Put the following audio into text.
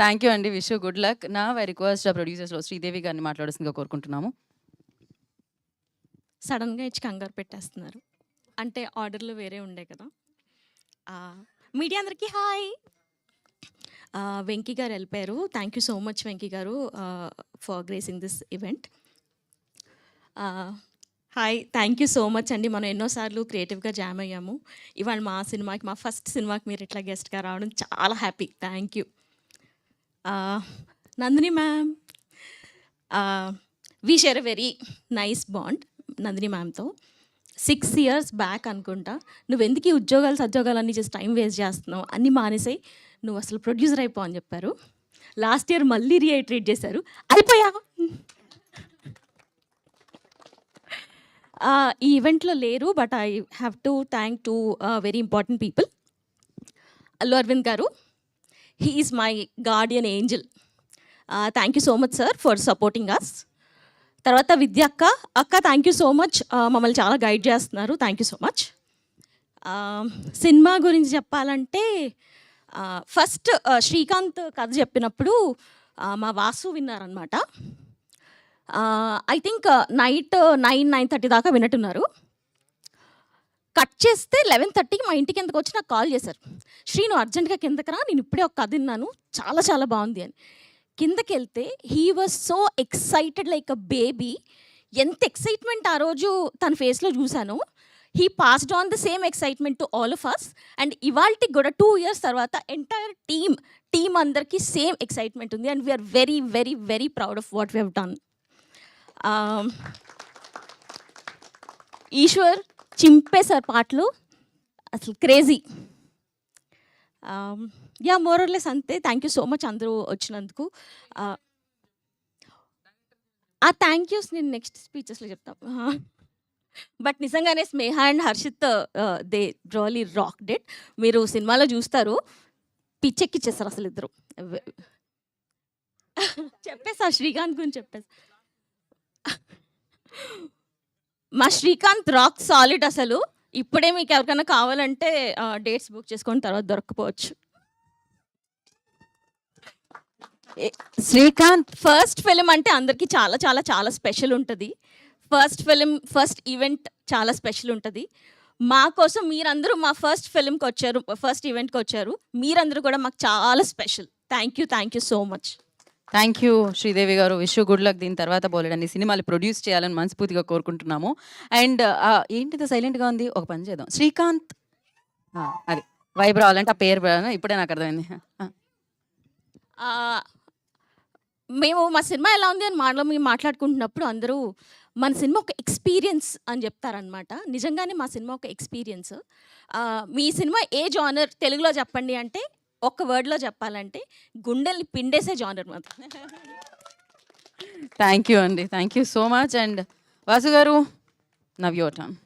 Thank you అండి. Wish you good luck. నా I request ప్రొడ్యూసర్స్‌లో Sridevi గారిని మాట్లాడాల్సిందిగా కోరుకుంటున్నాము. సడన్‌గా ఇచ్చి కంగారు పెట్టేస్తున్నారు. అంటే ఆర్డర్‌లు వేరే ఉండే కదా! మీడియా అందరికీ హాయ్. వెంకీ గారు వెళ్ళిపోయారు. Thank you so much Venky గారు for gracing this event. Hi, thank you so much అండి. మనం ఎన్నోసార్లు క్రియేటివ్గా జామ్ అయ్యాము. ఇవాళ మా సినిమాకి, మా ఫస్ట్ సినిమాకి మీరు ఇట్లా గెస్ట్గా రావడం చాలా happy. Thank you. Nandini ma'am, we share a very nice bond Nandini మ్యామ్తో. 6 years బ్యాక్ అనుకుంటా, నువ్వు ఎందుకు ఈ ఉద్యోగాలు సద్యోగాలన్నీ చేసి టైం వేస్ట్ చేస్తున్నావు, అన్నీ మానేసాయి, నువ్వు అసలు ప్రొడ్యూసర్ అయిపో అని చెప్పారు. లాస్ట్ ఇయర్ మళ్ళీ రీఐట్రేట్ చేశారు, అయిపోయా. ఈ ఈవెంట్లో లేరు, but I have to thank to very important people. Allu Aravind గారు, he is my guardian angel. Thank you so much sir for supporting us. తర్వాత విద్య అక్క థ్యాంక్ యూ సో మచ్, మమ్మల్ని చాలా గైడ్ చేస్తున్నారు. Thank you so much. Cinema గురించి చెప్పాలంటే first Srikanth కథ చెప్పినప్పుడు మా వాసు విన్నారనమాట. ఐ థింక్ నైట్ 9-9:30 దాకా వినట్టున్నారు. కట్ చేస్తే 11:30కి మా ఇంటి కిందకు వచ్చి నాకు కాల్ చేశారు. శ్రీ, నువ్వు అర్జెంట్గా కిందకి రా, నేను ఇప్పుడే ఒక కథ విన్నాను, చాలా చాలా బాగుంది అని. కిందకి వెళ్తే he was so excited like a baby. ఎంత ఎక్సైట్మెంట్ ఆ రోజు తన ఫేస్లో చూశాను. He passed on the same excitement to all of us. And ఇవాళకి కూడా 2 years తర్వాత ఎంటైర్ టీమ్ అందరికీ సేమ్ ఎక్సైట్మెంట్ ఉంది. And we are very very very proud of what we have done. Eshwar చింపేశారు పాటలు, అసలు క్రేజీ. యా, మోరర్లెస్ అంతే. థ్యాంక్ యూ సో మచ్ అందరూ వచ్చినందుకు. ఆ థ్యాంక్ యూస్ నేను నెక్స్ట్ స్పీచెస్లో చెప్తాం. బట్ నిజంగానే Sneha and Harshith they really rock dead. మీరు సినిమాలో చూస్తారు, పిచ్చెక్కిచ్చేస్తారు అసలు ఇద్దరు. చెప్పేసా శ్రీకాంత్ గురించి చెప్పేసి. మా శ్రీకాంత్ రాక్ సాలిడ్ అసలు. ఇప్పుడే మీకు ఎవరికైనా కావాలంటే డేట్స్ బుక్ చేసుకొని తర్వాత దొరకపోవచ్చు. శ్రీకాంత్ ఫస్ట్ ఫిలిం అంటే అందరికీ చాలా చాలా చాలా స్పెషల్ ఉంటుంది. ఫస్ట్ ఫిలిం, ఫస్ట్ ఈవెంట్ చాలా స్పెషల్ ఉంటుంది. మా కోసం మీరందరూ మా ఫస్ట్ ఫిలింకి వచ్చారు, ఫస్ట్ ఈవెంట్కి వచ్చారు. మీరందరూ కూడా మాకు చాలా special. Thank you so much. Thank you Sridevi గారు. Wish you good luck. దీని తర్వాత బోలెడన్ని సినిమాలు ప్రొడ్యూస్ చేయాలని మనస్ఫూర్తిగా కోరుకుంటున్నాము. అండ్ ఏంటిదో సైలెంట్గా ఉంది, ఒక పని చేద్దాం. శ్రీకాంత్ అది వైబ్ రావాలంటే ఆ పేరు ఇప్పుడే నాకు అర్థమైంది. మేము మా సినిమా ఎలా ఉంది అని మేము మాట్లాడుకుంటున్నప్పుడు అందరూ మన సినిమా ఒక ఎక్స్పీరియన్స్ అని చెప్తారనమాట. నిజంగానే మా సినిమా ఒక ఎక్స్పీరియన్స్. మీ సినిమా ఏ జానర్ తెలుగులో చెప్పండి అంటే, ఒక్క వర్డ్లో చెప్పాలంటే గుండెల్ని పిండేసే జానర్ మాత్రం. థ్యాంక్ యూ అండి, thank you so much. And Vasu గారు, నవ్ యువర్ టర్న్.